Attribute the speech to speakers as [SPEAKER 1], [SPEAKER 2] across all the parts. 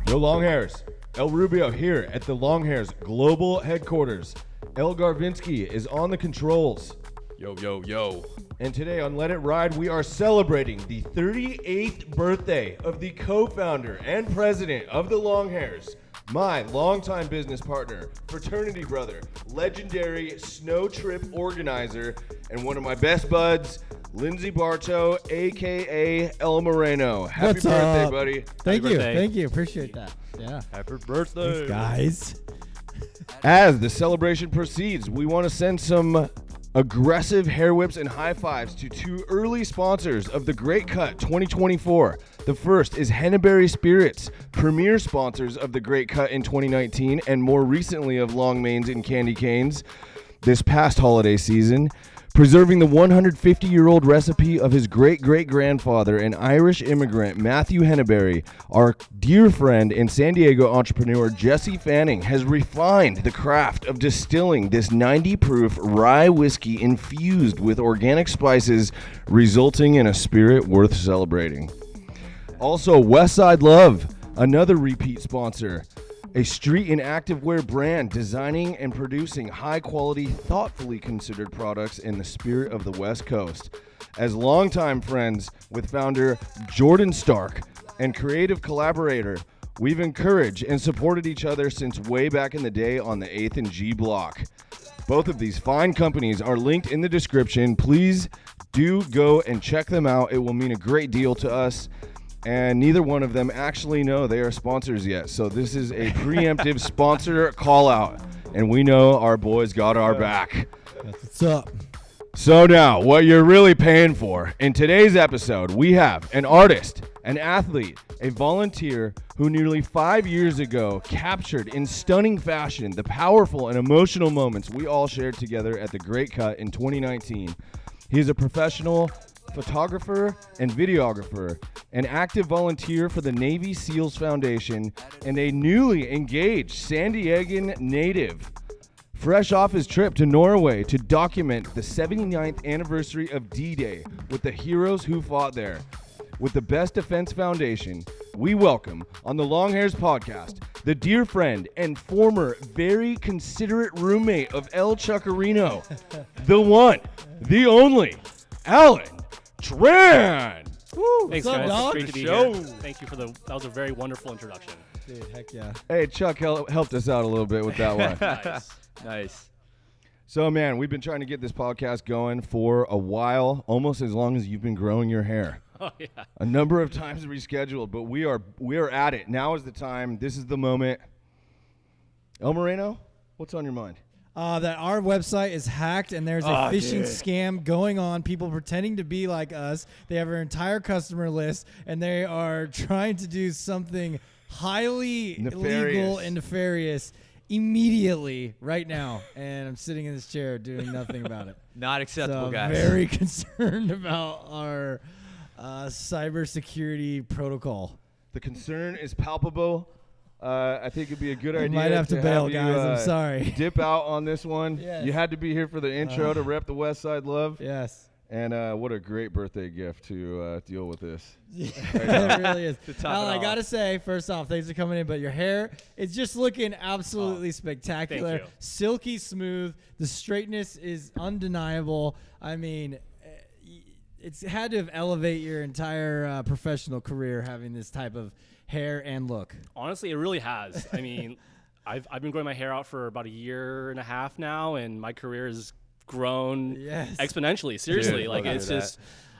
[SPEAKER 1] Yo, long hairs. El Rubio here at the Long Hairs Global Headquarters. El Garvinsky is on the controls.
[SPEAKER 2] Yo, yo, yo.
[SPEAKER 1] And today on Let It Ride, we are celebrating the 38th birthday of the co-founder and president of the Long Hairs, my longtime business partner, fraternity brother, legendary snow trip organizer, and one of my best buds, Lindsay Bartow, a.k.a. El Moreno. Happy
[SPEAKER 3] What's
[SPEAKER 1] birthday,
[SPEAKER 3] up?
[SPEAKER 1] buddy.
[SPEAKER 3] Thank you. Appreciate that. Yeah.
[SPEAKER 2] Happy birthday.
[SPEAKER 3] Thanks, guys.
[SPEAKER 1] As the celebration proceeds, we want to send some aggressive hair whips and high fives to two early sponsors of the Great Cut 2024. The first is Henebery Spirits, premier sponsors of the Great Cut in 2019 and more recently of Long Mains and Candy Canes this past holiday season. Preserving the 150-year-old recipe of his great-great-grandfather, an Irish immigrant, Matthew Henebery, our dear friend and San Diego entrepreneur Jesse Fanning has refined the craft of distilling this 90-proof rye whiskey infused with organic spices, resulting in a spirit worth celebrating. Also, WESTSIDE Love, another repeat sponsor. A street and activewear brand designing and producing high-quality, thoughtfully considered products in the spirit of the West Coast. As longtime friends with founder Jordan Stark and creative collaborator, we've encouraged and supported each other since way back in the day on the 8th and G block. Both of these fine companies are linked in the description. Please do go and check them out. It will mean a great deal to us. And neither one of them actually know they are sponsors yet. So this is a preemptive sponsor call out. And we know our boys got our back.
[SPEAKER 3] That's what's up.
[SPEAKER 1] So now, what you're really paying for. In today's episode, we have an artist, an athlete, a volunteer who nearly 5 years ago captured in stunning fashion the powerful and emotional moments we all shared together at the Great Cut in 2019. He is a professional photographer and videographer, an active volunteer for the Navy SEALs Foundation, and a newly engaged San Diegan native. Fresh off his trip to Norway to document the 79th anniversary of D-Day with the heroes who fought there. With the Best Defense Foundation, we welcome on the Long Hairs podcast the dear friend and former very considerate roommate of El Chuckarino, the one, the only, Alan Tran.
[SPEAKER 4] Woo,
[SPEAKER 3] What's
[SPEAKER 4] thanks,
[SPEAKER 3] up,
[SPEAKER 4] guys.
[SPEAKER 3] dog?
[SPEAKER 4] It's great to be
[SPEAKER 2] Show.
[SPEAKER 4] here. Thank you for that was a very wonderful introduction.
[SPEAKER 3] Dude, heck yeah.
[SPEAKER 1] Hey, Chuck helped us out a little bit with that one.
[SPEAKER 4] Nice.
[SPEAKER 2] Nice.
[SPEAKER 1] So, man, we've been trying to get this podcast going for a while, almost as long as you've been growing your hair.
[SPEAKER 4] Oh yeah.
[SPEAKER 1] A number of times rescheduled, but we are at it. Now is the time. This is the moment. El Moreno, what's on your mind?
[SPEAKER 3] That our website is hacked and there's a phishing scam going on. People pretending to be like us. They have our entire customer list and they are trying to do something highly illegal and nefarious immediately right now. And I'm sitting in this chair doing nothing about it.
[SPEAKER 2] Not acceptable,
[SPEAKER 3] So
[SPEAKER 2] guys.
[SPEAKER 3] very concerned about our cybersecurity protocol.
[SPEAKER 1] The concern is palpable. I think it'd be a good idea.
[SPEAKER 3] Might have to bail,
[SPEAKER 1] you,
[SPEAKER 3] guys. I'm sorry.
[SPEAKER 1] Dip out on this one.
[SPEAKER 3] Yes.
[SPEAKER 1] You had to be here for the intro to rep the WESTSIDE Love.
[SPEAKER 3] Yes.
[SPEAKER 1] And what a great birthday gift to deal with this.
[SPEAKER 3] It really is.
[SPEAKER 2] To top
[SPEAKER 3] Alan,
[SPEAKER 2] it
[SPEAKER 3] I
[SPEAKER 2] off.
[SPEAKER 3] gotta say, first off, thanks for coming in. But your hair is just looking absolutely spectacular,
[SPEAKER 4] thank you.
[SPEAKER 3] silky smooth. The straightness is undeniable. I mean, it's had to have elevated your entire professional career having this type of hair and look.
[SPEAKER 4] Honestly, it really has. I mean, I've been growing my hair out for about a year and a half now, and my career has grown exponentially. Seriously,
[SPEAKER 1] Dude,
[SPEAKER 4] like
[SPEAKER 1] love
[SPEAKER 4] it's
[SPEAKER 1] to hear
[SPEAKER 4] just.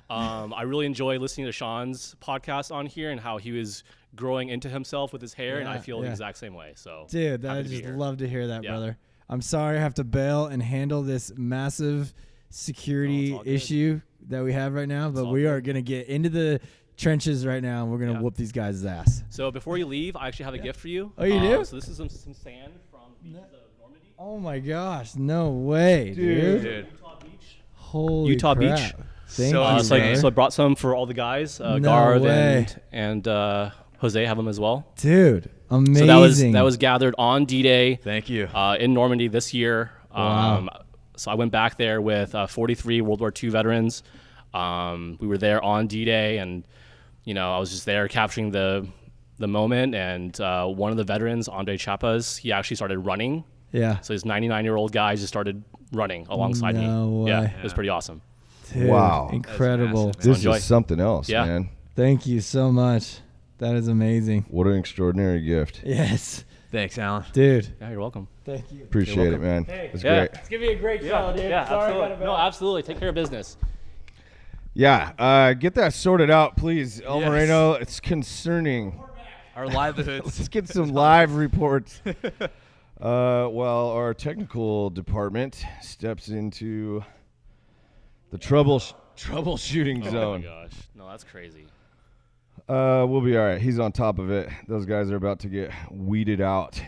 [SPEAKER 4] I really enjoy listening to Sean's podcast on here and how he was growing into himself with his hair, and I feel the exact same way. So,
[SPEAKER 3] Dude, I
[SPEAKER 4] happy to be
[SPEAKER 3] just
[SPEAKER 4] here.
[SPEAKER 3] love to hear that,
[SPEAKER 4] Yeah.
[SPEAKER 3] brother. I'm sorry I have to bail and handle this massive security
[SPEAKER 4] all good.
[SPEAKER 3] issue that we have right now, but
[SPEAKER 4] all
[SPEAKER 3] we
[SPEAKER 4] good.
[SPEAKER 3] are going to get into the trenches right now, and we're going to
[SPEAKER 4] Yeah.
[SPEAKER 3] whoop these guys' ass.
[SPEAKER 4] So before you leave, I actually have a gift for you.
[SPEAKER 3] Oh, you do?
[SPEAKER 4] So this is some sand from beaches of Normandy.
[SPEAKER 3] Oh, my gosh. No way, dude.
[SPEAKER 2] Dude.
[SPEAKER 4] Utah Beach.
[SPEAKER 3] Holy
[SPEAKER 4] Utah
[SPEAKER 3] crap.
[SPEAKER 4] Beach.
[SPEAKER 3] Thank
[SPEAKER 2] So
[SPEAKER 3] you,
[SPEAKER 4] So
[SPEAKER 3] brother.
[SPEAKER 4] I brought some for all the guys.
[SPEAKER 3] No
[SPEAKER 4] Garv
[SPEAKER 3] way.
[SPEAKER 4] and Jose have them as well.
[SPEAKER 3] Dude, amazing.
[SPEAKER 4] So that was gathered on D-Day
[SPEAKER 2] Thank you.
[SPEAKER 4] in Normandy this year.
[SPEAKER 3] Wow.
[SPEAKER 4] So I went back there with 43 World War II veterans. We were there on D-Day, and I was just there capturing the the moment. And one of the veterans, Andre Chapas, he actually started running.
[SPEAKER 3] Yeah.
[SPEAKER 4] So this 99-year-old guy just started running alongside me. Yeah, it was pretty awesome.
[SPEAKER 3] Dude,
[SPEAKER 1] Wow.
[SPEAKER 3] incredible.
[SPEAKER 2] That's massive,
[SPEAKER 1] This is something else,
[SPEAKER 4] Yeah.
[SPEAKER 1] man.
[SPEAKER 3] Thank you so much. That is amazing.
[SPEAKER 1] What an extraordinary gift.
[SPEAKER 3] Yes.
[SPEAKER 2] Thanks, Alan.
[SPEAKER 3] Dude.
[SPEAKER 4] Yeah, you're welcome.
[SPEAKER 3] Thank you.
[SPEAKER 1] Appreciate it, man. It's
[SPEAKER 4] Yeah.
[SPEAKER 1] great.
[SPEAKER 3] It's going to be a great show, dude.
[SPEAKER 4] Yeah,
[SPEAKER 3] Sorry
[SPEAKER 4] absolutely.
[SPEAKER 3] about
[SPEAKER 4] No, absolutely. Take care of business.
[SPEAKER 1] Yeah, get that sorted out, please, El Moreno. It's concerning.
[SPEAKER 2] Our livelihoods.
[SPEAKER 1] Let's get some live reports. Well, our technical department steps into the troubleshooting
[SPEAKER 4] Oh
[SPEAKER 1] zone.
[SPEAKER 4] my gosh. No, that's crazy.
[SPEAKER 1] We'll be all right. He's on top of it. Those guys are about to get weeded out.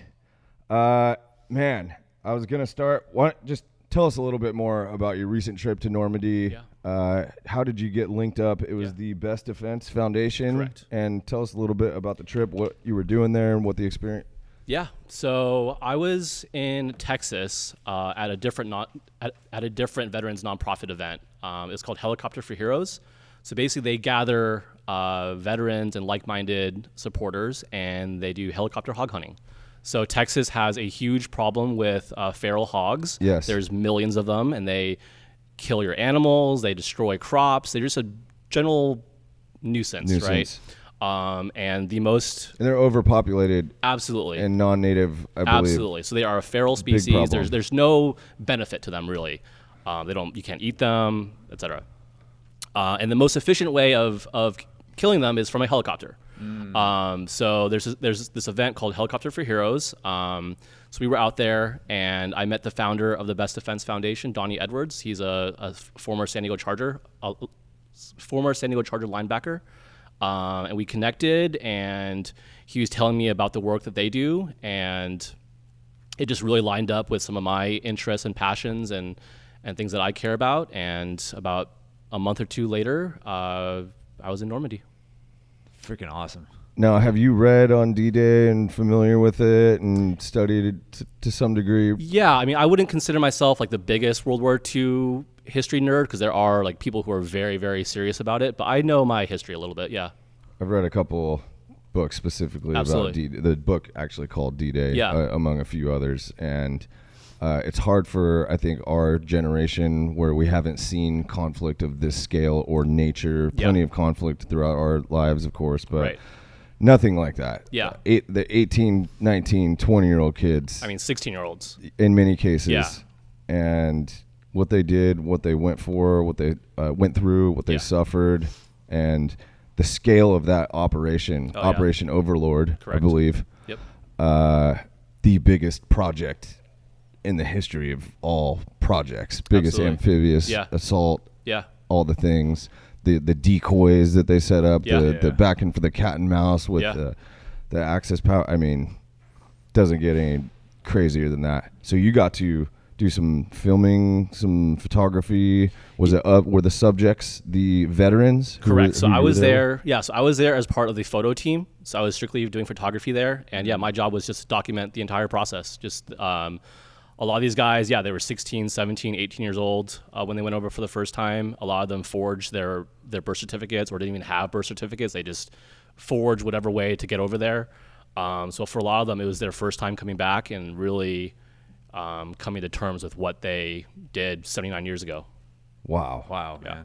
[SPEAKER 1] Man, I was going to start. Just tell us a little bit more about your recent trip to Normandy.
[SPEAKER 4] Yeah.
[SPEAKER 1] How did you get linked up? It was
[SPEAKER 4] Yeah.
[SPEAKER 1] the Best Defense Foundation.
[SPEAKER 4] Correct.
[SPEAKER 1] And tell us a little bit about the trip, what you were doing there, and what the experience.
[SPEAKER 4] Yeah. So I was in Texas at a different at a different veterans nonprofit event. It's called Helicopter for Heroes. So basically, they gather veterans and like-minded supporters, and they do helicopter hog hunting. So Texas has a huge problem with feral hogs.
[SPEAKER 1] Yes.
[SPEAKER 4] There's millions of them, and they kill your animals. They destroy crops. They're just a general nuisance. Right? And the most
[SPEAKER 1] And they're overpopulated
[SPEAKER 4] absolutely
[SPEAKER 1] and non-native, I believe.
[SPEAKER 4] absolutely. So they are a feral
[SPEAKER 1] Big
[SPEAKER 4] species.
[SPEAKER 1] problem.
[SPEAKER 4] There's no benefit to them really. You can't eat them, etc. And the most efficient way of killing them is from a helicopter. So there's this event called Helicopter for Heroes. So we were out there, and I met the founder of the Best Defense Foundation, Donnie Edwards. He's a former San Diego Charger linebacker. And we connected, and he was telling me about the work that they do, and it just really lined up with some of my interests and passions and things that I care about. And about a month or two later, I was in Normandy.
[SPEAKER 2] Freaking awesome.
[SPEAKER 1] Now, have you read on D-Day and familiar with it and studied it to some degree?
[SPEAKER 4] Yeah, I mean, I wouldn't consider myself like the biggest World War II history nerd, because there are like people who are very, very serious about it. But I know my history a little bit. Yeah.
[SPEAKER 1] I've read a couple books specifically
[SPEAKER 4] Absolutely.
[SPEAKER 1] about D-Day. The book actually called D-Day,
[SPEAKER 4] Yeah.
[SPEAKER 1] Among a few others. And it's hard for, I think, our generation where we haven't seen conflict of this scale or nature.
[SPEAKER 4] Yeah.
[SPEAKER 1] Plenty of conflict throughout our lives, of course, but
[SPEAKER 4] Right.
[SPEAKER 1] nothing like that.
[SPEAKER 4] Yeah.
[SPEAKER 1] The 18, 19, 20-year-old kids,
[SPEAKER 4] I mean, 16-year-olds.
[SPEAKER 1] in many cases.
[SPEAKER 4] Yeah.
[SPEAKER 1] And what they did, what they went for, what they went through, what they
[SPEAKER 4] Yeah.
[SPEAKER 1] suffered, and the scale of that operation,
[SPEAKER 4] Oh, yeah.
[SPEAKER 1] Operation Overlord, I
[SPEAKER 4] Correct.
[SPEAKER 1] believe,
[SPEAKER 4] Yep.
[SPEAKER 1] the biggest project in the history of all projects, biggest
[SPEAKER 4] Absolutely.
[SPEAKER 1] amphibious
[SPEAKER 4] Yeah.
[SPEAKER 1] assault,
[SPEAKER 4] Yeah.
[SPEAKER 1] all the things, the decoys that they set up,
[SPEAKER 4] Yeah.
[SPEAKER 1] the backing for the cat and mouse with
[SPEAKER 4] Yeah.
[SPEAKER 1] the Axis power. I mean, doesn't get any crazier than that. So you got to do some filming, some photography. Was it were the subjects the veterans?
[SPEAKER 4] Correct. So
[SPEAKER 1] who
[SPEAKER 4] I
[SPEAKER 1] you were
[SPEAKER 4] was there. Yeah. So I was there as part of the photo team. So I was strictly doing photography there. And yeah, my job was just to document the entire process. Just a lot of these guys, yeah, they were 16, 17, 18 years old when they went over for the first time. A lot of them forged their birth certificates, or didn't even have birth certificates. They just forged whatever way to get over there. So for a lot of them, it was their first time coming back and really coming to terms with what they did 79 years ago.
[SPEAKER 1] Wow.
[SPEAKER 2] Wow,
[SPEAKER 4] Yeah.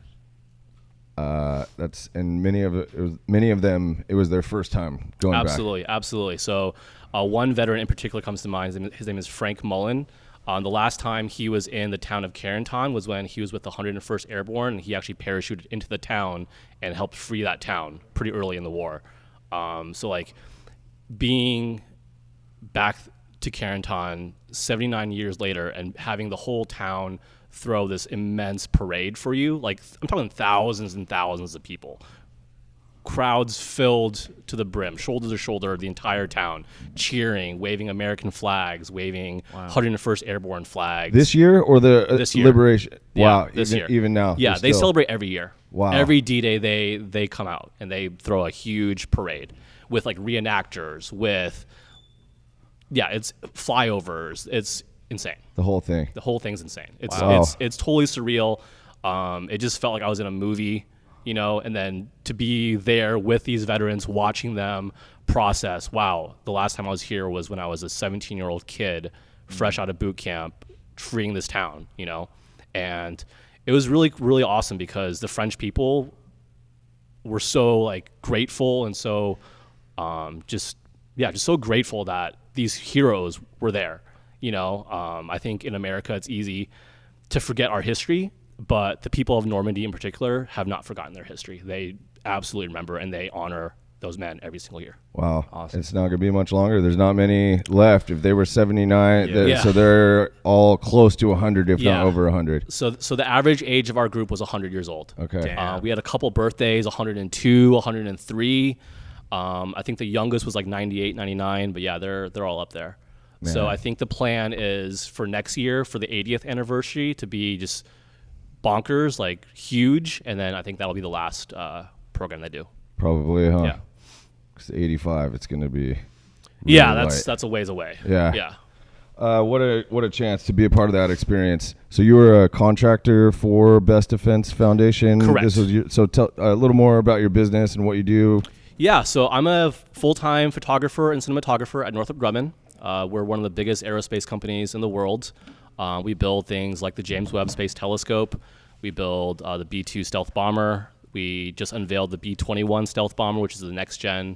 [SPEAKER 2] man.
[SPEAKER 1] That's and many of them. It was their first time going back.
[SPEAKER 4] Absolutely. So one veteran in particular comes to mind. His name is Frank Mullen. The last time he was in the town of Carenton was when he was with the 101st Airborne, and he actually parachuted into the town and helped free that town pretty early in the war. So like being back to Carenton 79 years later and having the whole town throw this immense parade for you, like I'm talking thousands and thousands of people. Crowds filled to the brim, shoulder to shoulder, the entire town, cheering, waving American flags, waving 101st Airborne flags.
[SPEAKER 1] This year or the
[SPEAKER 4] This year.
[SPEAKER 1] liberation?
[SPEAKER 4] Yeah,
[SPEAKER 1] Wow,
[SPEAKER 4] this year.
[SPEAKER 1] even now.
[SPEAKER 4] Yeah,
[SPEAKER 1] they're
[SPEAKER 4] they
[SPEAKER 1] still-
[SPEAKER 4] celebrate every year.
[SPEAKER 1] Wow.
[SPEAKER 4] Every D-Day they come out and they throw a huge parade with like reenactors, with it's flyovers. It's insane.
[SPEAKER 1] the whole thing.
[SPEAKER 4] The whole thing's insane. It's
[SPEAKER 1] Wow.
[SPEAKER 4] it's totally surreal. It just felt like I was in a movie. and then to be there with these veterans, watching them process. Wow, the last time I was here was when I was a 17-year-old kid, fresh out of boot camp, freeing this town, and it was really, really awesome because the French people were so like grateful and so just so grateful that these heroes were there. I think in America it's easy to forget our history, but the people of Normandy in particular have not forgotten their history. They absolutely remember, and they honor those men every single year.
[SPEAKER 1] Wow.
[SPEAKER 2] Awesome.
[SPEAKER 1] It's not going to be much longer. There's not many left. If they were 79,
[SPEAKER 4] Yeah.
[SPEAKER 1] so they're all close to 100, if
[SPEAKER 4] Yeah.
[SPEAKER 1] not over 100.
[SPEAKER 4] So the average age of our group was 100 years old.
[SPEAKER 1] Okay.
[SPEAKER 2] Damn.
[SPEAKER 4] We had a couple birthdays, 102, 103. I think the youngest was like 98, 99, but yeah, they're all up there.
[SPEAKER 1] Man.
[SPEAKER 4] So I think the plan is for next year, for the 80th anniversary, to be just bonkers, like huge, and then I think that'll be the last program they do.
[SPEAKER 1] Probably, huh?
[SPEAKER 4] Yeah.
[SPEAKER 1] 'Cause 85, it's going to be really
[SPEAKER 4] Yeah,
[SPEAKER 1] light.
[SPEAKER 4] that's a ways away.
[SPEAKER 1] Yeah.
[SPEAKER 4] Yeah.
[SPEAKER 1] What a chance to be a part of that experience. So you were a contractor for Best Defense Foundation.
[SPEAKER 4] Correct.
[SPEAKER 1] This was so tell a little more about your business and what you do.
[SPEAKER 4] Yeah, so I'm a full-time photographer and cinematographer at Northrop Grumman. We're one of the biggest aerospace companies in the world. We build things like the James Webb Space Telescope. We build the B-2 stealth bomber. We just unveiled the B-21 stealth bomber, which is the next-gen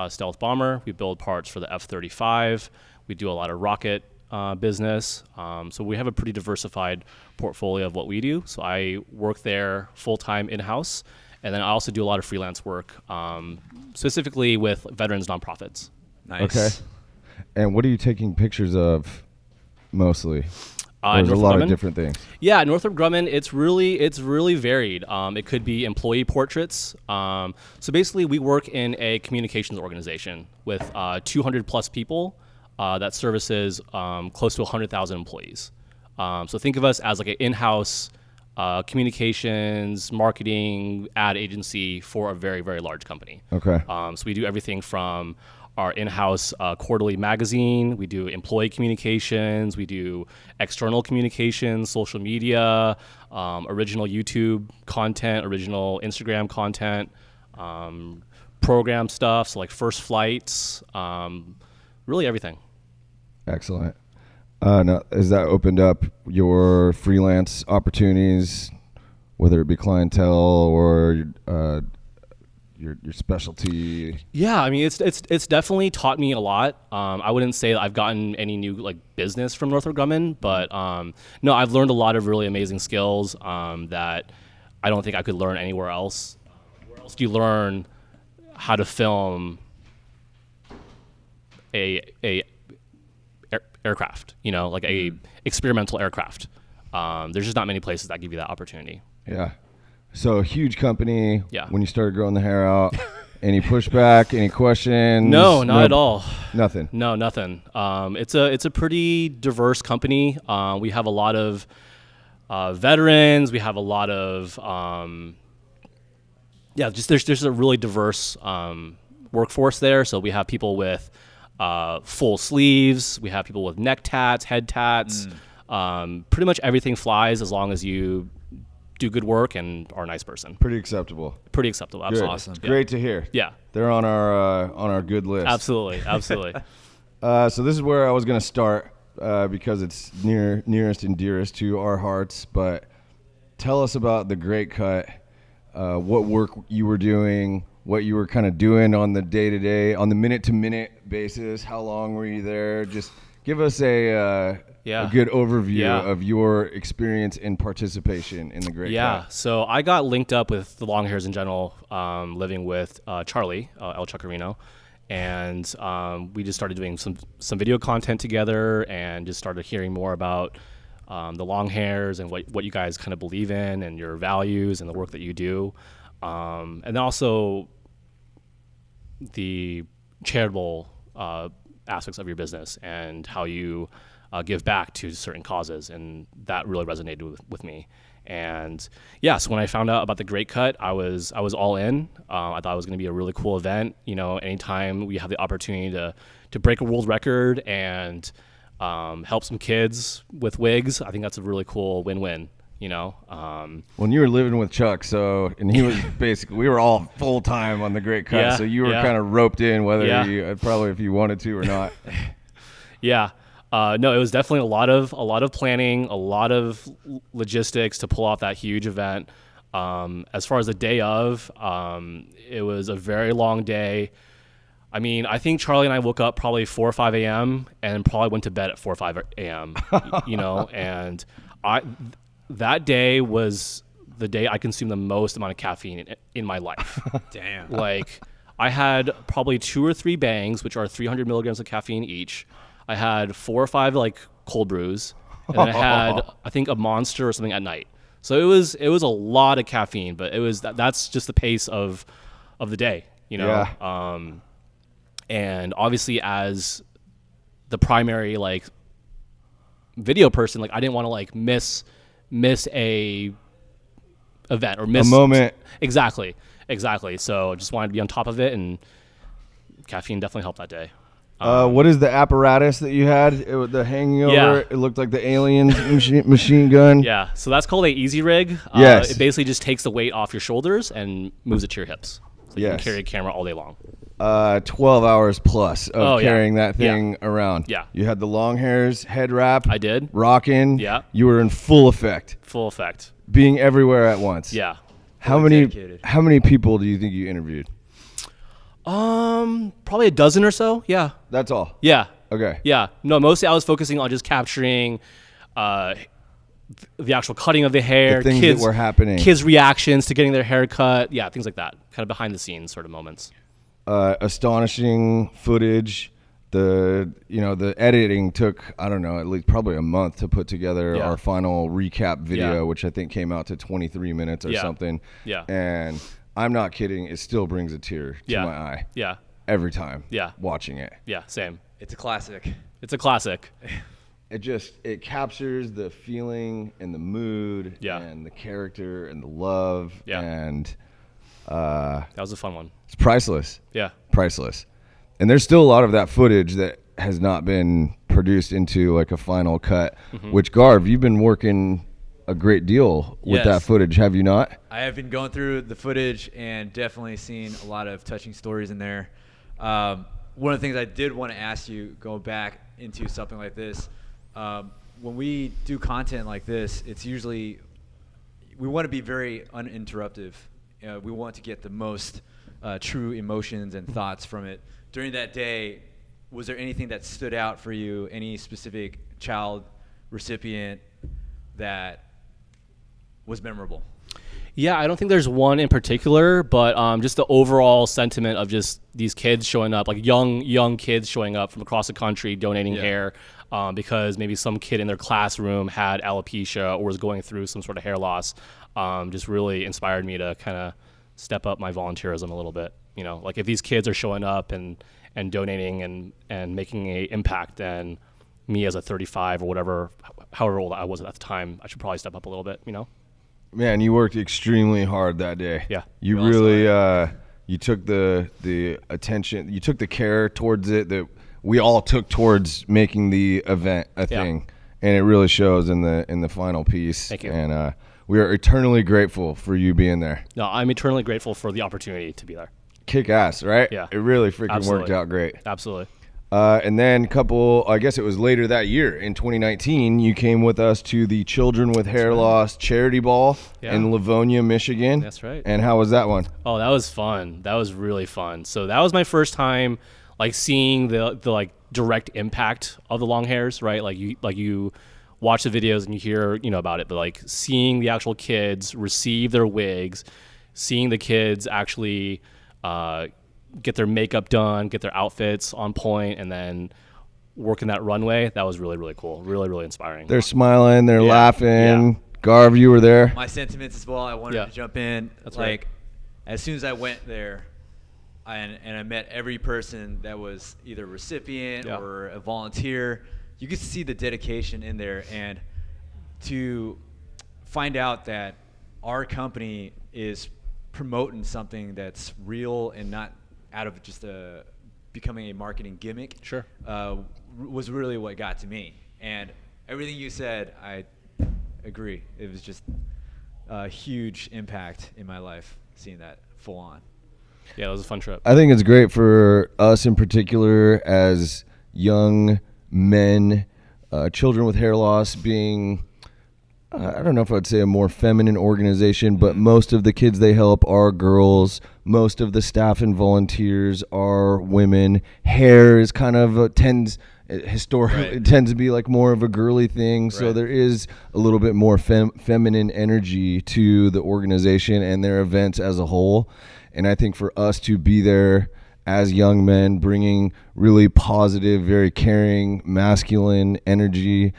[SPEAKER 4] stealth bomber. We build parts for the F-35. We do a lot of rocket business. So we have a pretty diversified portfolio of what we do. So I work there full-time in-house. And then I also do a lot of freelance work, specifically with veterans nonprofits.
[SPEAKER 2] Nice.
[SPEAKER 1] Okay. And what are you taking pictures of mostly? There's a
[SPEAKER 4] Northrop
[SPEAKER 1] lot
[SPEAKER 4] Grumman?
[SPEAKER 1] of different things.
[SPEAKER 4] Yeah, Northrop Grumman, it's really varied. It could be employee portraits. So basically, we work in a communications organization with 200 plus people that services close to 100,000 employees. So think of us as like an in-house communications, marketing, ad agency for a very, very large company.
[SPEAKER 1] Okay.
[SPEAKER 4] So we do everything from our in-house quarterly magazine. We do employee communications. We do external communications, social media, original YouTube content, original Instagram content, program stuff, so like first flights, really everything.
[SPEAKER 1] Excellent. Now, has that opened up your freelance opportunities, whether it be clientele or your specialty?
[SPEAKER 4] Yeah, I mean, it's definitely taught me a lot. I wouldn't say that I've gotten any new like business from Northrop Grumman, but no, I've learned a lot of really amazing skills that I don't think I could learn anywhere else. Where else do you learn how to film a aircraft? Like a experimental aircraft. There's just not many places that give you that opportunity.
[SPEAKER 1] Yeah. So a huge company.
[SPEAKER 4] Yeah.
[SPEAKER 1] When you started growing the hair out, any pushback, any questions?
[SPEAKER 4] No, not at all.
[SPEAKER 1] Nothing.
[SPEAKER 4] No, nothing. It's a pretty diverse company. We have a lot of veterans. We have a lot of there's a really diverse workforce there. So we have people with full sleeves. We have people with neck tats, head tats. Pretty much everything flies as long as you do good work and are a nice person.
[SPEAKER 1] Pretty acceptable.
[SPEAKER 4] Pretty acceptable.
[SPEAKER 1] Good.
[SPEAKER 4] Absolutely.
[SPEAKER 2] Awesome.
[SPEAKER 4] Yeah.
[SPEAKER 1] Great to hear.
[SPEAKER 4] Yeah.
[SPEAKER 1] They're on our good list.
[SPEAKER 4] Absolutely. Absolutely.
[SPEAKER 1] So this is where I was going to start because it's nearest and dearest to our hearts. But tell us about the Great Cut, what work you were doing, what you were kind of doing on the day-to-day, on the minute-to-minute basis. How long were you there? Just give us a good overview of your experience and participation in the Great Cut.
[SPEAKER 4] So I got linked up with the long hairs in general, living with Charlie, El Chuccarino, and we just started doing some video content together and just started hearing more about the long hairs and what you guys kind of believe in and your values and the work that you do. And then also the charitable aspects of your business and how you give back to certain causes, and that really resonated with me. And so when I found out about the Great Cut, I was all in. I thought it was going to be a really cool event. Anytime we have the opportunity to break a world record and help some kids with wigs, I think that's a really cool win-win. you know.
[SPEAKER 1] When you were living with Chuck, and he was basically, we were all full time on the Great Cut,
[SPEAKER 4] Yeah,
[SPEAKER 1] so you were
[SPEAKER 4] yeah.
[SPEAKER 1] kind of roped in, whether
[SPEAKER 4] Yeah.
[SPEAKER 1] you probably if you wanted to or not.
[SPEAKER 4] Yeah. No, it was definitely a lot of planning, a lot of logistics to pull off that huge event. As far as the day of, it was a very long day. I mean, I think Charlie and I woke up probably 4 or 5 a.m. and probably went to bed at 4 or 5 a.m. You know, and that day was the day I consumed the most amount of caffeine in my life.
[SPEAKER 2] Damn.
[SPEAKER 4] Like, I had probably 2 or 3 bangs, which are 300 milligrams of caffeine each. I had 4 or 5 like cold brews, and then I had I think a Monster or something at night. So it was a lot of caffeine, but it was that's just the pace of the day, you know.
[SPEAKER 1] Yeah.
[SPEAKER 4] And obviously, as the primary like video person, like I didn't want to like miss a event or miss
[SPEAKER 1] a moment.
[SPEAKER 4] Exactly. So just wanted to be on top of it, and caffeine definitely helped that day.
[SPEAKER 1] What is the apparatus that you had? The hanging over.
[SPEAKER 4] Yeah.
[SPEAKER 1] It looked like the aliens machine gun.
[SPEAKER 4] Yeah, so that's called a easy rig.
[SPEAKER 1] Yes.
[SPEAKER 4] It basically just takes the weight off your shoulders and moves it to your hips. So you can
[SPEAKER 1] Yes.
[SPEAKER 4] carry a camera all day long.
[SPEAKER 1] 12 hours plus of
[SPEAKER 4] Oh, yeah.
[SPEAKER 1] carrying that thing around.
[SPEAKER 4] Yeah.
[SPEAKER 1] You had the long hairs, head wrap.
[SPEAKER 4] I did.
[SPEAKER 1] Rocking.
[SPEAKER 4] Yeah.
[SPEAKER 1] You were in full effect,
[SPEAKER 4] Full effect.
[SPEAKER 1] being everywhere at once.
[SPEAKER 4] Yeah.
[SPEAKER 1] How
[SPEAKER 2] Dedicated.
[SPEAKER 1] many people do you think you interviewed?
[SPEAKER 4] Probably a dozen or so. Yeah.
[SPEAKER 1] That's all.
[SPEAKER 4] Yeah.
[SPEAKER 1] Okay.
[SPEAKER 4] Yeah. No, mostly I was focusing on just capturing the actual cutting of the hair,
[SPEAKER 1] The things that were happening.
[SPEAKER 4] kids' reactions to getting their hair cut. Yeah, things like that. Kind of behind the scenes sort of moments.
[SPEAKER 1] Astonishing footage. The editing took, I don't know, at least probably a month to put together
[SPEAKER 4] Yeah.
[SPEAKER 1] our final recap video,
[SPEAKER 4] Yeah.
[SPEAKER 1] which I think came out to 23 minutes or
[SPEAKER 4] Yeah.
[SPEAKER 1] something.
[SPEAKER 4] Yeah.
[SPEAKER 1] And I'm not kidding, it still brings a tear to
[SPEAKER 4] Yeah.
[SPEAKER 1] my eye
[SPEAKER 4] Yeah.
[SPEAKER 1] every time
[SPEAKER 4] Yeah.
[SPEAKER 1] watching it.
[SPEAKER 4] Yeah. Same.
[SPEAKER 2] It's a classic.
[SPEAKER 4] It's a classic.
[SPEAKER 1] It captures the feeling and the mood
[SPEAKER 4] Yeah.
[SPEAKER 1] and the character and the love.
[SPEAKER 4] Yeah.
[SPEAKER 1] And
[SPEAKER 4] That was a fun one.
[SPEAKER 1] it's priceless.
[SPEAKER 4] Yeah.
[SPEAKER 1] Priceless. And there's still a lot of that footage that has not been produced into like a final cut, which Garv, you've been working a great deal with
[SPEAKER 2] Yes.
[SPEAKER 1] that footage, have you not?
[SPEAKER 2] I have been going through the footage and definitely seen a lot of touching stories in there. One of the things I did want to ask you, going back into something like this, when we do content like this, it's usually we want to be very uninterruptive. We want to get the most true emotions and thoughts from it. During that day, was there anything that stood out for you? Any specific child recipient that was memorable?
[SPEAKER 4] Yeah, I don't think there's one in particular, but just the overall sentiment of just these kids showing up, like young kids showing up from across the country donating hair because maybe some kid in their classroom had alopecia or was going through some sort of hair loss, just really inspired me to kind of step up my volunteerism a little bit. You know, like if these kids are showing up and donating and making an impact, then me as a 35 or whatever, however old I was at the time, I should probably step up a little bit, you know?
[SPEAKER 1] Man, you worked extremely hard that day.
[SPEAKER 4] Yeah.
[SPEAKER 1] You
[SPEAKER 2] Well
[SPEAKER 1] really you took the attention, you took the care towards it that we all took towards making the event a thing. And it really shows in the final piece.
[SPEAKER 4] Thank you.
[SPEAKER 1] And we are eternally grateful for you being there.
[SPEAKER 4] No, I'm eternally grateful for the opportunity to be there.
[SPEAKER 1] Kick ass, right?
[SPEAKER 4] Yeah.
[SPEAKER 1] It really freaking
[SPEAKER 4] Absolutely.
[SPEAKER 1] worked out great.
[SPEAKER 4] Absolutely.
[SPEAKER 1] And then I guess it was later that year in 2019, you came with us to the Children with Hair Loss charity ball in Livonia, Michigan.
[SPEAKER 4] That's right.
[SPEAKER 1] And how was that one?
[SPEAKER 4] Oh, that was fun. That was really fun. So that was my first time like seeing the like direct impact of the long hairs, right? Like you watch the videos and you hear, about it, but like seeing the actual kids receive their wigs, seeing the kids actually get their makeup done, get their outfits on point, and then working that runway, that was really, really cool. Really, really inspiring.
[SPEAKER 1] They're smiling, they're laughing.
[SPEAKER 4] Yeah.
[SPEAKER 1] Garv, you were there.
[SPEAKER 2] My sentiments as well. I wanted to jump in.
[SPEAKER 4] That's
[SPEAKER 2] like,
[SPEAKER 4] right.
[SPEAKER 2] as soon as I went there, and I met every person that was either a recipient or a volunteer, you could see the dedication in there, and to find out that our company is promoting something that's real and not out of just becoming a marketing gimmick.
[SPEAKER 4] Sure.
[SPEAKER 2] Was really what got to me. And everything you said, agree. It was just a huge impact in my life seeing that full on.
[SPEAKER 4] Yeah, it was a fun trip.
[SPEAKER 1] I think it's great for us in particular as young men, children with hair loss being, I don't know if I'd say a more feminine organization, but most of the kids they help are girls. Most of the staff and volunteers are women. Hair is kind of historically,
[SPEAKER 2] Right.
[SPEAKER 1] it tends to be like more of a girly thing. So
[SPEAKER 2] Right.
[SPEAKER 1] there is a little bit more feminine energy to the organization and their events as a whole. And I think for us to be there as young men, bringing really positive, very caring, masculine energy,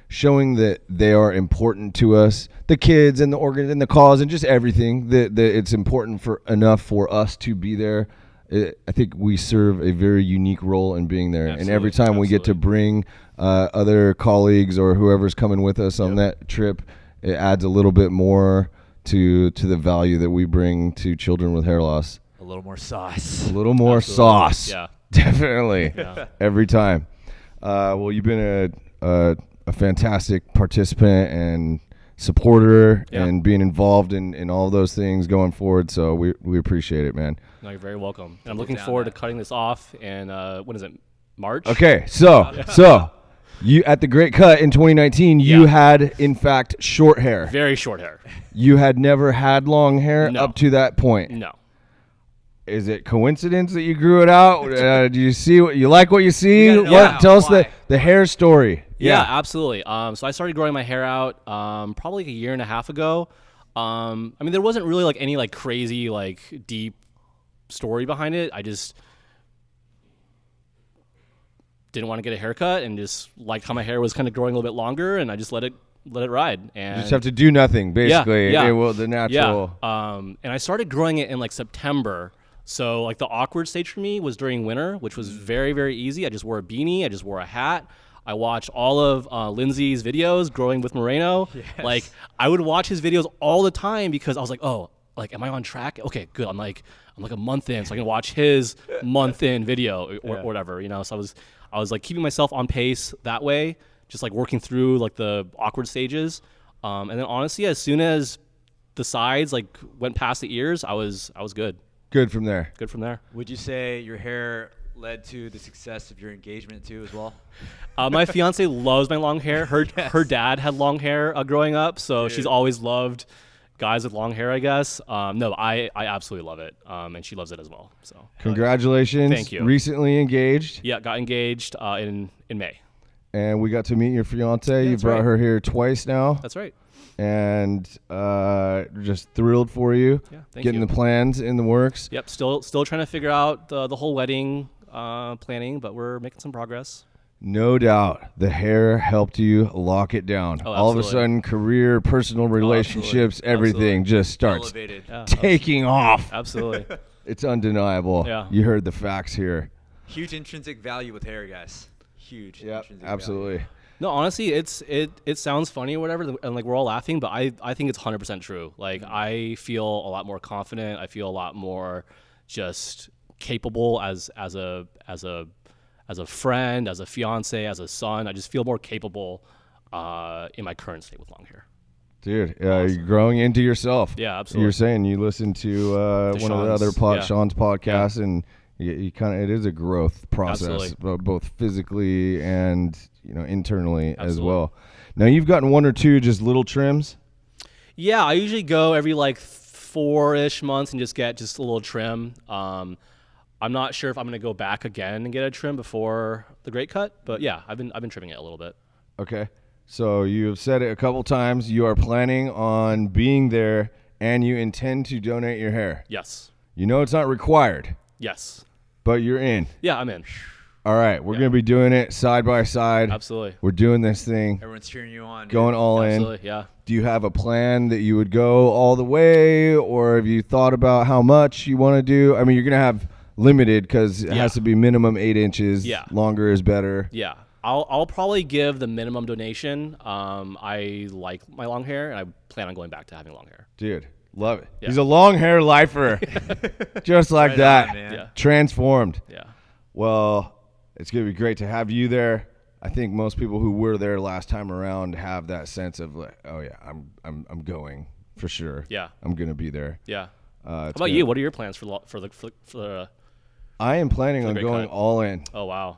[SPEAKER 1] showing that they are important to us, the kids and the organ and the cause and just everything, that it's important enough for us to be there. I think we serve a very unique role in being there.
[SPEAKER 4] Absolutely.
[SPEAKER 1] And every time we get to bring other colleagues or whoever's coming with us on that trip, it adds a little bit more to the value that we bring to children with hair loss.
[SPEAKER 2] A little more sauce.
[SPEAKER 1] A little more
[SPEAKER 4] Absolutely.
[SPEAKER 1] sauce.
[SPEAKER 4] Yeah.
[SPEAKER 1] Definitely.
[SPEAKER 4] Yeah.
[SPEAKER 1] Every time. Well, you've been a fantastic participant and supporter and being involved in all of those things going forward. So we appreciate it, man.
[SPEAKER 4] No, you're very welcome. And I'm looking
[SPEAKER 2] down
[SPEAKER 4] forward
[SPEAKER 2] that.
[SPEAKER 4] to cutting this off. And when is it? March?
[SPEAKER 1] Okay. So you at the Great Cut in 2019, you had in fact short hair.
[SPEAKER 4] Very short hair.
[SPEAKER 1] You had never had long hair
[SPEAKER 4] No.
[SPEAKER 1] up to that point.
[SPEAKER 4] No.
[SPEAKER 1] Is it coincidence that you grew it out? Do you see what you like? What you see?
[SPEAKER 2] We gotta know
[SPEAKER 1] What?
[SPEAKER 2] now.
[SPEAKER 1] Tell us
[SPEAKER 2] Why?
[SPEAKER 1] the hair story.
[SPEAKER 4] Yeah, absolutely. So I started growing my hair out probably like a year and a half ago. I mean, there wasn't really like any like crazy like deep story behind it. I just didn't want to get a haircut and just liked how my hair was kind of growing a little bit longer, and I just let it ride. And
[SPEAKER 1] You just have to do nothing, basically.
[SPEAKER 4] Yeah.
[SPEAKER 1] It will, the natural.
[SPEAKER 4] Yeah. And I started growing it in like September. So like the awkward stage for me was during winter, which was very, very easy. I just wore a beanie. I just wore a hat. I watched all of Lindsay's videos growing with Moreno.
[SPEAKER 2] Yes.
[SPEAKER 4] Like I would watch his videos all the time because I was like, oh, like, am I on track? Okay, good. I'm like a month in, so I can watch his month in video or whatever, you know? So I was like keeping myself on pace that way, just like working through like the awkward stages. And then honestly, as soon as the sides like went past the ears, I was good.
[SPEAKER 1] Good from there.
[SPEAKER 4] Good from there.
[SPEAKER 2] Would you say your hair led to the success of your engagement too as well?
[SPEAKER 4] My fiance loves my long hair. Her dad had long hair growing up, so she's always loved guys with long hair, I guess. No, I absolutely love it, and she loves it as well. So
[SPEAKER 1] Congratulations.
[SPEAKER 4] Thank you.
[SPEAKER 1] Recently engaged.
[SPEAKER 4] yeah, got engaged in May.
[SPEAKER 1] And we got to meet your fiance. You
[SPEAKER 4] that's
[SPEAKER 1] brought
[SPEAKER 4] right.
[SPEAKER 1] her here twice now.
[SPEAKER 4] That's right.
[SPEAKER 1] And just thrilled for you.
[SPEAKER 4] Yeah, thank
[SPEAKER 1] Getting
[SPEAKER 4] you.
[SPEAKER 1] the plans in the works.
[SPEAKER 4] Yep, still trying to figure out the whole wedding planning, but we're making some progress.
[SPEAKER 1] No doubt the hair helped you lock it down.
[SPEAKER 4] Oh,
[SPEAKER 1] All of a
[SPEAKER 4] absolutely.
[SPEAKER 1] sudden, career, personal relationships, everything just starts
[SPEAKER 2] Elevated.
[SPEAKER 4] Yeah,
[SPEAKER 1] taking off.
[SPEAKER 4] absolutely.
[SPEAKER 1] It's undeniable.
[SPEAKER 4] Yeah.
[SPEAKER 1] You heard the facts here.
[SPEAKER 2] Huge intrinsic value with hair, guys. Huge.
[SPEAKER 1] Yep,
[SPEAKER 2] intrinsic
[SPEAKER 1] absolutely.
[SPEAKER 4] No, honestly, it sounds funny or whatever, and like we're all laughing, but I think it's 100% true. Like I feel a lot more confident. I feel a lot more just capable as a friend, as a fiance, as a son. I just feel more capable in my current state with long hair.
[SPEAKER 1] Dude, you're growing into yourself.
[SPEAKER 4] Yeah, absolutely.
[SPEAKER 1] You're saying you listen to one of the other
[SPEAKER 4] Sean's,
[SPEAKER 1] Sean's podcasts, and you kind of, it is a growth process,
[SPEAKER 4] Absolutely.
[SPEAKER 1] both physically and internally as
[SPEAKER 4] Absolutely.
[SPEAKER 1] well. Now you've gotten one or two just little trims.
[SPEAKER 4] Yeah, I usually go every like 4-ish months and just get just a little trim. I'm not sure if I'm gonna go back again and get a trim before the Great Cut, but yeah, I've been trimming it a little bit.
[SPEAKER 1] Okay. So you have said it a couple times. You are planning on being there, and you intend to donate your hair.
[SPEAKER 4] Yes.
[SPEAKER 1] You know it's not required,
[SPEAKER 4] Yes.
[SPEAKER 1] but you're in.
[SPEAKER 4] Yeah, I'm in.
[SPEAKER 1] All right, we're gonna be doing it side by side.
[SPEAKER 4] Absolutely.
[SPEAKER 1] We're doing this thing,
[SPEAKER 2] Everyone's cheering you on.
[SPEAKER 1] going all in.
[SPEAKER 4] Absolutely. Yeah.
[SPEAKER 1] Do you have a plan that you would go all the way, or have you thought about how much you want to do? I mean, you're gonna have limited because it has to be minimum 8 inches.
[SPEAKER 4] Yeah.
[SPEAKER 1] Longer is better.
[SPEAKER 4] Yeah. I'll probably give the minimum donation. I like my long hair, and I plan on going back to having long hair.
[SPEAKER 1] Dude, love it.
[SPEAKER 4] Yeah.
[SPEAKER 1] He's a long hair lifer, just like
[SPEAKER 2] Right
[SPEAKER 1] that.
[SPEAKER 2] on, man.
[SPEAKER 4] Yeah.
[SPEAKER 1] Transformed.
[SPEAKER 4] Yeah.
[SPEAKER 1] Well, it's gonna be great to have you there. I think most people who were there last time around have that sense of like, oh yeah, I'm going for sure.
[SPEAKER 4] Yeah.
[SPEAKER 1] I'm gonna be there.
[SPEAKER 4] Yeah. How about you? What are your plans for
[SPEAKER 1] I am planning on
[SPEAKER 4] Great
[SPEAKER 1] going
[SPEAKER 4] Cut?
[SPEAKER 1] all in.
[SPEAKER 4] Oh wow.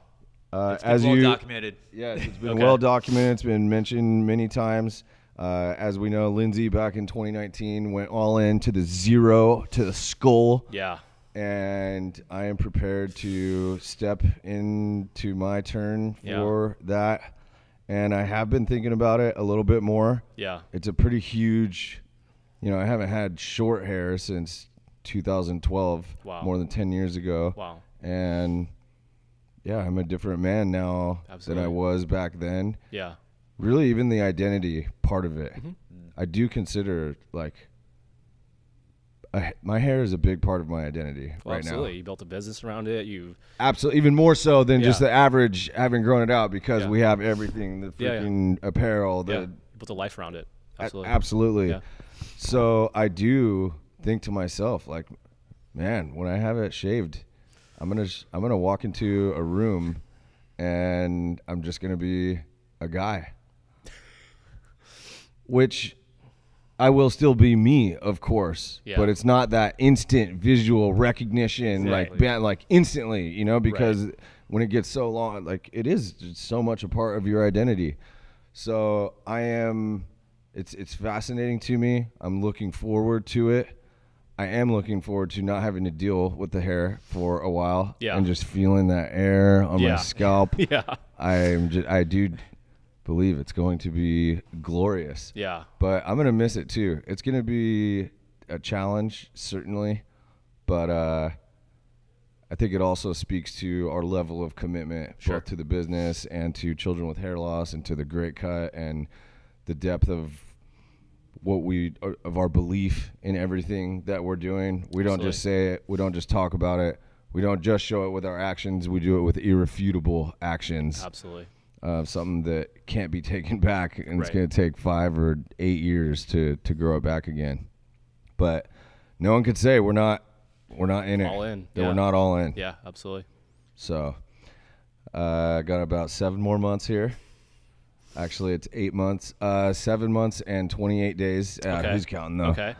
[SPEAKER 2] It's been
[SPEAKER 1] As
[SPEAKER 2] well
[SPEAKER 1] you
[SPEAKER 2] documented.
[SPEAKER 1] Yes, it's been
[SPEAKER 4] Okay.
[SPEAKER 1] well documented. It's been mentioned many times. As we know, Lindsay back in 2019 went all in to the zero, to the skull.
[SPEAKER 4] Yeah.
[SPEAKER 1] And I am prepared to step into my turn for that. And I have been thinking about it a little bit more.
[SPEAKER 4] Yeah.
[SPEAKER 1] It's a pretty huge, I haven't had short hair since 2012,
[SPEAKER 4] Wow.
[SPEAKER 1] more than 10 years ago.
[SPEAKER 4] Wow.
[SPEAKER 1] And yeah, I'm a different man now
[SPEAKER 4] Absolutely.
[SPEAKER 1] than I was back then.
[SPEAKER 4] Yeah.
[SPEAKER 1] Really, even the identity part of it.
[SPEAKER 4] Mm-hmm.
[SPEAKER 1] I do consider, like, my hair is a big part of my identity
[SPEAKER 4] Well,
[SPEAKER 1] right
[SPEAKER 4] absolutely.
[SPEAKER 1] now.
[SPEAKER 4] You built a business around it. You
[SPEAKER 1] Absolutely. Even more so than just
[SPEAKER 4] Yeah.
[SPEAKER 1] the average having grown it out, because
[SPEAKER 4] Yeah.
[SPEAKER 1] we have everything, the
[SPEAKER 4] Yeah, yeah.
[SPEAKER 1] freaking apparel.
[SPEAKER 4] you built a life around it. Absolutely.
[SPEAKER 1] Absolutely.
[SPEAKER 4] Yeah.
[SPEAKER 1] So I do think to myself, like, man, when I have it shaved, I'm gonna walk into a room and I'm just gonna be a guy. Which I will still be me, of course,
[SPEAKER 4] Yeah.
[SPEAKER 1] but it's not that instant visual recognition,
[SPEAKER 4] Exactly.
[SPEAKER 1] like instantly, because when it gets so long, like it is just so much a part of your identity. So it's fascinating to me. I'm looking forward to it. I am looking forward to not having to deal with the hair for a while and just feeling that air on my scalp.
[SPEAKER 4] Yeah.
[SPEAKER 1] I do believe it's going to be glorious.
[SPEAKER 4] Yeah.
[SPEAKER 1] But I'm going to miss it too. It's going to be a challenge, certainly. But I think it also speaks to our level of commitment, both to the business and to children with hair loss and to the Great Cut, and the depth of our belief in everything that we're doing. We don't just say it. We don't just talk about it. We don't just show it with our actions. We do it with irrefutable actions.
[SPEAKER 4] Absolutely.
[SPEAKER 1] Something that can't be taken back, and it's going to take 5 or 8 years to grow it back again. But no one could say we're not in it.
[SPEAKER 4] All in.
[SPEAKER 1] That
[SPEAKER 4] Yeah.
[SPEAKER 1] we're not all in.
[SPEAKER 4] Yeah, absolutely.
[SPEAKER 1] So I got about 7 more months here. Actually, it's 8 months, 7 months and 28 days.
[SPEAKER 4] Okay.
[SPEAKER 1] Who's counting though?
[SPEAKER 4] Okay.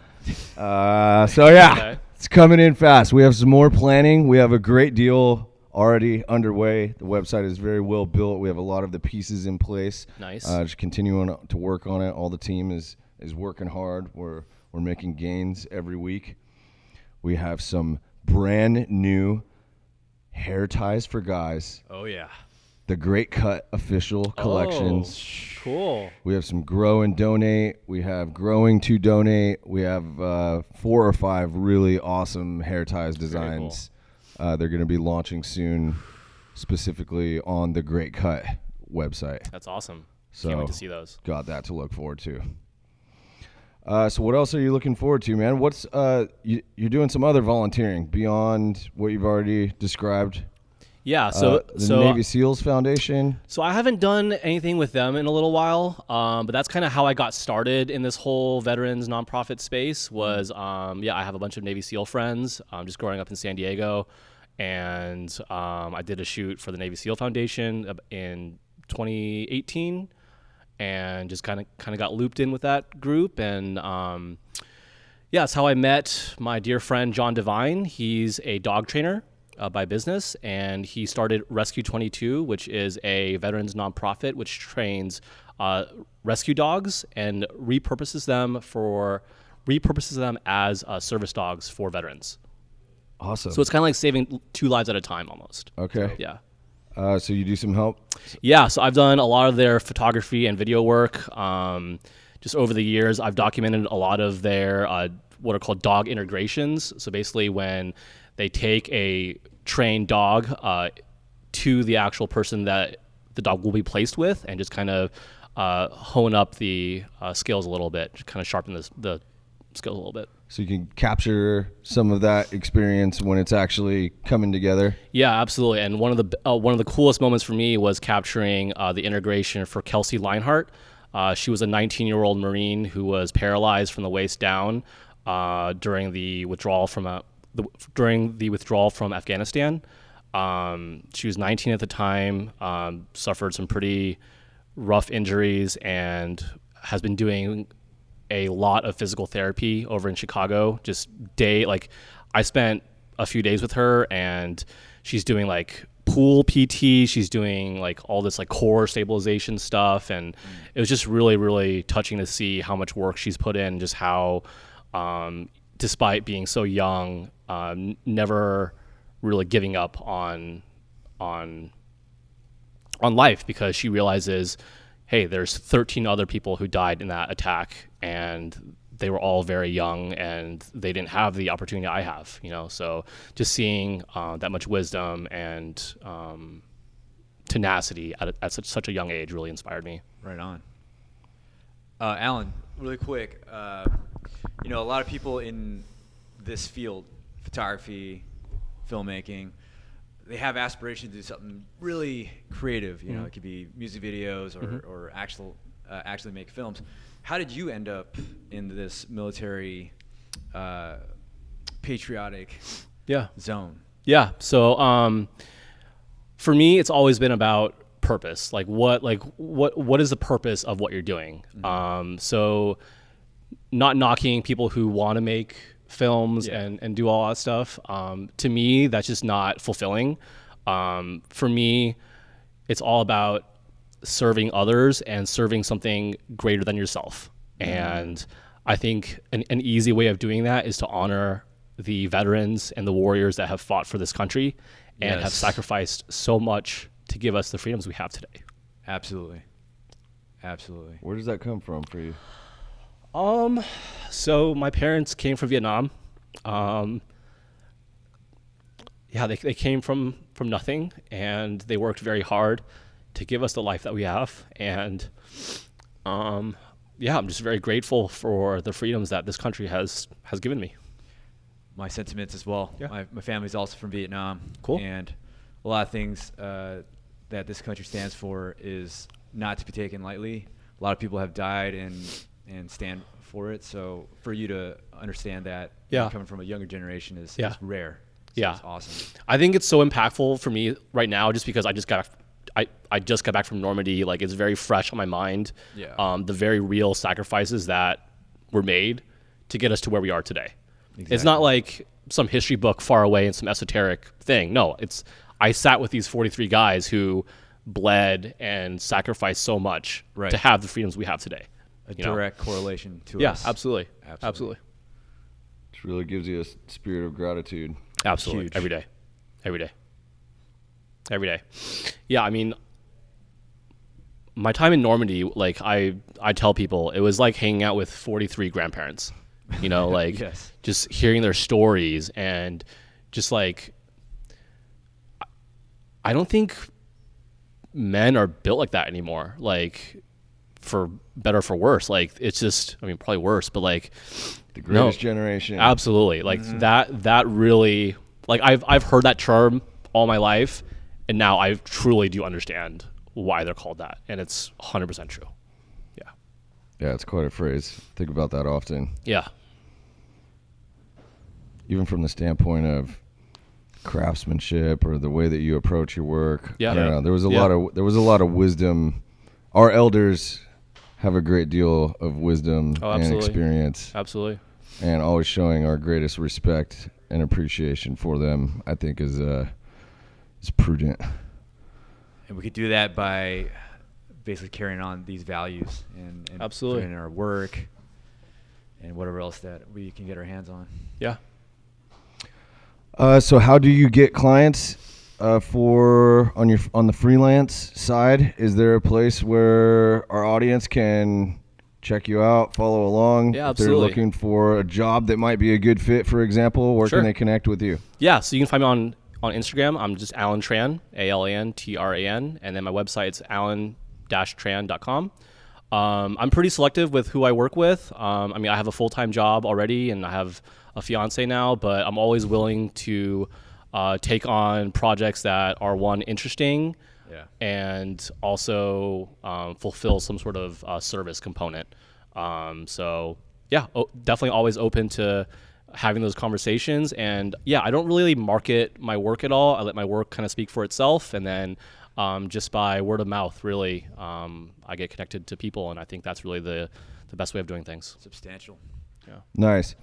[SPEAKER 1] So yeah,
[SPEAKER 4] Okay.
[SPEAKER 1] it's coming in fast. We have some more planning. We have a great deal already underway. The website is very well built. We have a lot of the pieces in place.
[SPEAKER 4] Nice.
[SPEAKER 1] Just continuing to work on it. All the team is working hard. We're making gains every week. We have some brand new hair ties for guys.
[SPEAKER 2] Oh yeah.
[SPEAKER 1] The Great Cut official collections.
[SPEAKER 4] Oh, cool.
[SPEAKER 1] We have some grow and donate. We have growing to donate. We have 4 or 5 really awesome hair ties designs. They're going to be launching soon, specifically on the Great Cut website.
[SPEAKER 4] That's awesome.
[SPEAKER 1] So
[SPEAKER 4] Can't wait to see those.
[SPEAKER 1] got that to look forward to. So what else are you looking forward to, man? What's you're doing some other volunteering beyond what you've already described?
[SPEAKER 4] Yeah, so
[SPEAKER 1] the Navy SEALs Foundation.
[SPEAKER 4] So I haven't done anything with them in a little while, but that's kind of how I got started in this whole veterans nonprofit space. Was I have a bunch of Navy SEAL friends, just growing up in San Diego, and I did a shoot for the Navy SEAL Foundation in 2018, and just kind of got looped in with that group, and that's how I met my dear friend John Devine. He's a dog trainer by business, and he started Rescue 22, which is a veterans nonprofit which trains rescue dogs and repurposes them as service dogs for veterans.
[SPEAKER 1] Awesome.
[SPEAKER 4] So it's kind of like saving 2 lives at a time almost.
[SPEAKER 1] Okay.
[SPEAKER 4] Yeah.
[SPEAKER 1] So you do some help?
[SPEAKER 4] Yeah, so I've done a lot of their photography and video work. Just over the years, I've documented a lot of their what are called dog integrations. So basically when they take a trained dog to the actual person that the dog will be placed with, and just kind of hone up the skills a little bit, just kind of sharpen the skills a little bit.
[SPEAKER 1] So you can capture some of that experience when it's actually coming together.
[SPEAKER 4] Yeah, absolutely. And one of the coolest moments for me was capturing the integration for Kelsey Leinhart. She was a 19-year-old Marine who was paralyzed from the waist down during the withdrawal from Afghanistan. She was 19 at the time, suffered some pretty rough injuries, and has been doing a lot of physical therapy over in Chicago. I spent a few days with her, and she's doing like pool PT. She's doing like all this like core stabilization stuff, and it was just really, really touching to see how much work she's put in, just how, despite being so young, never really giving up on life, because she realizes, hey, there's 13 other people who died in that attack, and they were all very young, and they didn't have the opportunity I have, So just seeing that much wisdom and tenacity at such a young age really inspired me.
[SPEAKER 2] Right on. Alan, really quick, a lot of people in this field, photography, filmmaking, they have aspirations to do something really creative. It could be music videos or actually make films. How did you end up in this military patriotic zone?
[SPEAKER 4] Yeah. So for me, it's always been about purpose. What is the purpose of what you're doing? So not knocking people who want to make films and do all that stuff. To me, that's just not fulfilling. For me, it's all about serving others and serving something greater than yourself. And I think an easy way of doing that is to honor the veterans and the warriors that have fought for this country and have sacrificed so much to give us the freedoms we have today.
[SPEAKER 2] Absolutely.
[SPEAKER 1] Where does that come from for you?
[SPEAKER 4] So my parents came from Vietnam. They came from nothing, and they worked very hard to give us the life that we have. And I'm just very grateful for the freedoms that this country has given me.
[SPEAKER 2] My sentiments as well.
[SPEAKER 4] Yeah.
[SPEAKER 2] My family's also from Vietnam.
[SPEAKER 4] Cool.
[SPEAKER 2] And a lot of things that this country stands for is not to be taken lightly. A lot of people have died and stand for it. So for you to understand that coming from a younger generation is rare. So it's awesome.
[SPEAKER 4] I think it's so impactful for me right now, just because I just got back from Normandy. Like, it's very fresh on my mind.
[SPEAKER 2] Yeah.
[SPEAKER 4] The very real sacrifices that were made to get us to where we are today.
[SPEAKER 2] Exactly.
[SPEAKER 4] It's not like some history book far away and some esoteric thing. No, I sat with these 43 guys who bled and sacrificed so much to have the freedoms we have today.
[SPEAKER 2] A direct correlation to us.
[SPEAKER 4] Yeah, absolutely.
[SPEAKER 1] Which really gives you a spirit of gratitude.
[SPEAKER 4] Absolutely.
[SPEAKER 2] Huge.
[SPEAKER 4] Every day. Yeah, I mean, my time in Normandy, like I tell people, it was like hanging out with 43 grandparents, just hearing their stories, and just like, I don't think men are built like that anymore. Like, for better or for worse. Like, it's just, I mean, probably worse, but like
[SPEAKER 1] the greatest generation.
[SPEAKER 4] Absolutely. Like that really, like I've heard that term all my life, and now I truly do understand why they're called that. And it's 100% true. Yeah.
[SPEAKER 1] Yeah, it's quite a phrase. Think about that often.
[SPEAKER 4] Yeah.
[SPEAKER 1] Even from the standpoint of craftsmanship or the way that you approach your work.
[SPEAKER 4] Yeah.
[SPEAKER 1] I don't know. There was a lot of wisdom. Our elders have a great deal of wisdom and experience.
[SPEAKER 4] Absolutely.
[SPEAKER 1] And always showing our greatest respect and appreciation for them, I think, is prudent.
[SPEAKER 2] And we could do that by basically carrying on these values and
[SPEAKER 4] absolutely
[SPEAKER 2] putting in our work and whatever else that we can get our hands on.
[SPEAKER 4] Yeah.
[SPEAKER 1] So how do you get clients on the freelance side? Is there a place where our audience can check you out, follow along?
[SPEAKER 4] Yeah,
[SPEAKER 1] absolutely. If they're looking for a job that might be a good fit, for example, where can they connect with you?
[SPEAKER 4] Yeah, so you can find me on Instagram. I'm just Alan Tran, ALANTRAN, and then my website's alan-tran.com. I'm pretty selective with who I work with. I mean, I have a full-time job already, and I have a fiance now, but I'm always willing to take on projects that are, one, interesting, and also fulfill some sort of service component. So yeah, definitely always open to having those conversations. And yeah, I don't really market my work at all. I let my work kind of speak for itself, and then just by word of mouth, really, I get connected to people, and I think that's really the best way of doing things.
[SPEAKER 2] Substantial.
[SPEAKER 4] Yeah.
[SPEAKER 1] Nice.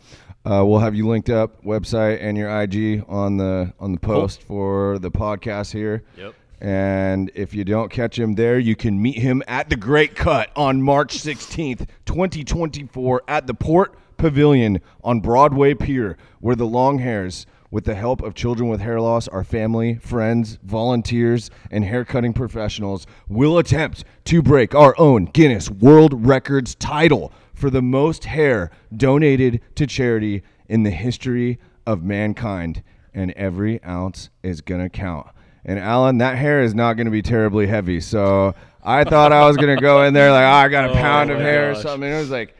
[SPEAKER 1] We'll have you linked up, website and your IG on the post for the podcast here.
[SPEAKER 2] Yep.
[SPEAKER 1] And if you don't catch him there, you can meet him at the Great Cut on March 16th, 2024 at the Port Pavilion on Broadway Pier, where the long hairs, with the help of children with hair loss, our family, friends, volunteers, and haircutting professionals, will attempt to break our own Guinness World Records title for the most hair donated to charity in the history of mankind. And every ounce is going to count. And Alan, that hair is not going to be terribly heavy. So I thought I was going to go in there like, I got a pound of hair or something. And it was like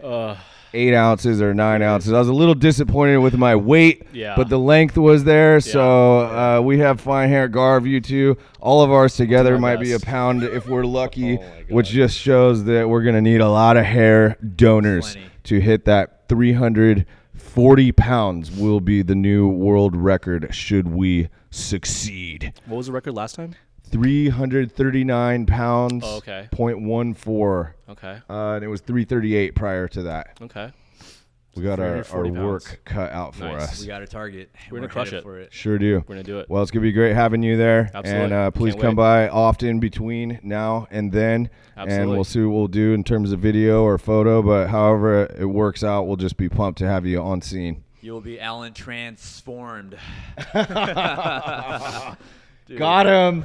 [SPEAKER 1] 8 ounces or 9 ounces. I was a little disappointed with my weight, but the length was there. So we have fine hair. Garv, you too. All of ours together might be a pound if we're lucky, which just shows that we're going to need a lot of hair donors to hit that 340 pounds will be the new world record should we succeed.
[SPEAKER 4] What was the record last time?
[SPEAKER 1] 339 pounds.
[SPEAKER 4] Oh, okay.
[SPEAKER 1] 0.14.
[SPEAKER 4] Okay.
[SPEAKER 1] And it was 338 prior to that.
[SPEAKER 4] Okay.
[SPEAKER 1] We got our
[SPEAKER 4] 340
[SPEAKER 1] work cut out for
[SPEAKER 4] Nice.
[SPEAKER 1] us.
[SPEAKER 2] We got a target.
[SPEAKER 4] We're gonna crush
[SPEAKER 2] headed
[SPEAKER 4] it.
[SPEAKER 2] for it.
[SPEAKER 1] Sure do.
[SPEAKER 4] We're gonna do it.
[SPEAKER 1] Well, it's going to be great having you there.
[SPEAKER 4] Absolutely.
[SPEAKER 1] And please
[SPEAKER 4] Can't
[SPEAKER 1] come
[SPEAKER 4] wait.
[SPEAKER 1] by often between now and then.
[SPEAKER 4] Absolutely.
[SPEAKER 1] And we'll see what we'll do in terms of video or photo. But however it works out, we'll just be pumped to have you on scene.
[SPEAKER 2] You will be Alan transformed.
[SPEAKER 1] Got him.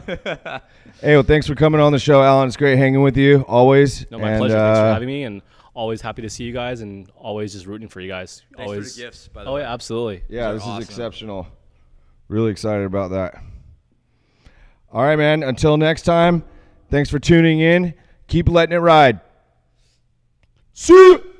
[SPEAKER 1] Hey, well, thanks for coming on the show, Alan. It's great hanging with you always.
[SPEAKER 4] No, my pleasure. Thanks for having me, and always happy to see you guys, and always just rooting for you guys.
[SPEAKER 2] Thanks
[SPEAKER 4] always.
[SPEAKER 2] for the gifts, by the
[SPEAKER 4] Oh
[SPEAKER 2] way.
[SPEAKER 4] yeah, absolutely.
[SPEAKER 1] Yeah,
[SPEAKER 2] These
[SPEAKER 1] this
[SPEAKER 2] are
[SPEAKER 1] is
[SPEAKER 2] awesome.
[SPEAKER 1] exceptional. Really excited about that. All right, man. Until next time, thanks for tuning in. Keep letting it ride. See you.